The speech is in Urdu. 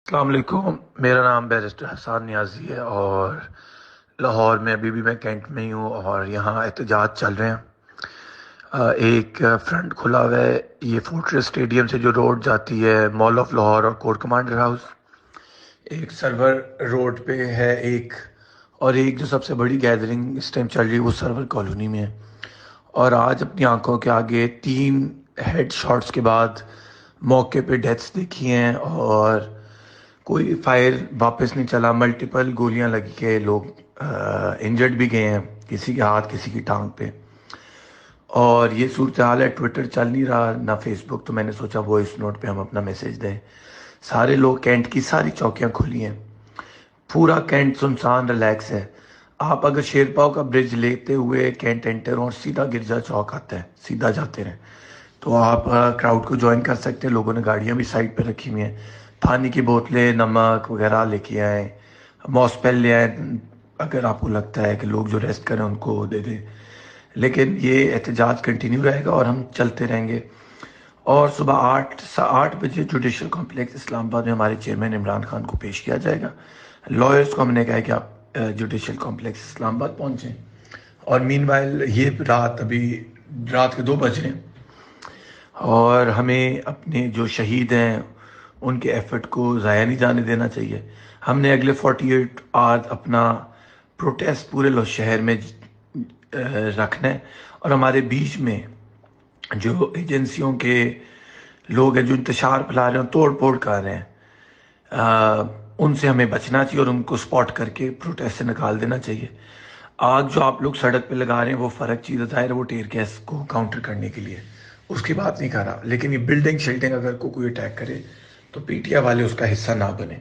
السلام علیکم، میرا نام بیرسٹر حسان نیازی ہے اور لاہور میں ابھی بھی میں کینٹ میں ہی ہوں اور یہاں احتجاج چل رہے ہیں۔ ایک فرنٹ کھلا ہوا ہے، یہ فورٹریس اسٹیڈیم سے جو روڈ جاتی ہے مال آف لاہور اور کورٹ کمانڈر ہاؤس، ایک سرور روڈ پہ ہے ایک، اور ایک جو سب سے بڑی گیدرنگ اس ٹائم چل رہی ہے وہ سرور کالونی میں ہے۔ اور آج اپنی آنکھوں کے آگے 3 ہیڈ شاٹس کے بعد موقع پہ ڈیتھس دیکھی ہیں اور کوئی فائر واپس نہیں چلا، ملٹیپل گولیاں لگی کے لوگ انجرڈ بھی گئے ہیں، کسی کے ہاتھ کسی کی ٹانگ پہ۔ اور یہ صورتحال ہے، ٹویٹر چل نہیں رہا نہ فیس بک، تو میں نے سوچا وائس نوٹ پہ ہم اپنا میسج دیں۔ سارے لوگ، کینٹ کی ساری چوکیاں کھلی ہیں، پورا کینٹ سنسان ریلیکس ہے۔ آپ اگر شیرپاؤ کا برج لیتے ہوئے کینٹ انٹر اور سیدھا گرجا چوک آتا ہے، سیدھا جاتے رہیں تو آپ کراؤڈ کو جوائن کر سکتے ہیں۔ لوگوں نے گاڑیاں بھی سائڈ پہ رکھی ہوئی ہیں، پانی کی بوتلیں، نمک وغیرہ لے کے آئیں، ماسپل لے آئیں اگر آپ کو لگتا ہے کہ لوگ جو ریسٹ کریں ان کو دے دیں۔ لیکن یہ احتجاج کنٹینیو رہے گا اور ہم چلتے رہیں گے۔ اور صبح 8 بجے جوڈیشل کمپلیکس اسلام آباد میں ہمارے چیئرمین عمران خان کو پیش کیا جائے گا۔ لائرز کو ہم نے کہا ہے کہ آپ جوڈیشل کمپلیکس اسلام آباد پہنچیں۔ اور مین وائل یہ ابھی رات کے 2 بج رہے ہیں اور ہمیں اپنے جو شہید ہیں ان کے ایفرٹ کو ضائع نہیں جانے دینا چاہیے۔ ہم نے اگلے 48 آورز اپنا پروٹیسٹ پورے شہر میں رکھنا ہے، اور ہمارے بیچ میں جو ایجنسیوں کے لوگ ہیں جو انتشار پھیلا رہے ہیں، توڑ پھوڑ کر رہے ہیں، ان سے ہمیں بچنا چاہیے اور ان کو سپاٹ کر کے پروٹیسٹ سے نکال دینا چاہیے۔ آگ جو آپ لوگ سڑک پہ لگا رہے ہیں وہ فرق چیز ظاہر ہے، وہ ٹیئر گیس کو کاؤنٹر کرنے کے لیے، اس کی بات نہیں کر رہا، لیکن یہ بلڈنگ شلڈنگ اگر کوئی اٹیک کرے تو پی ٹی آئی والے اس کا حصہ نہ بنے۔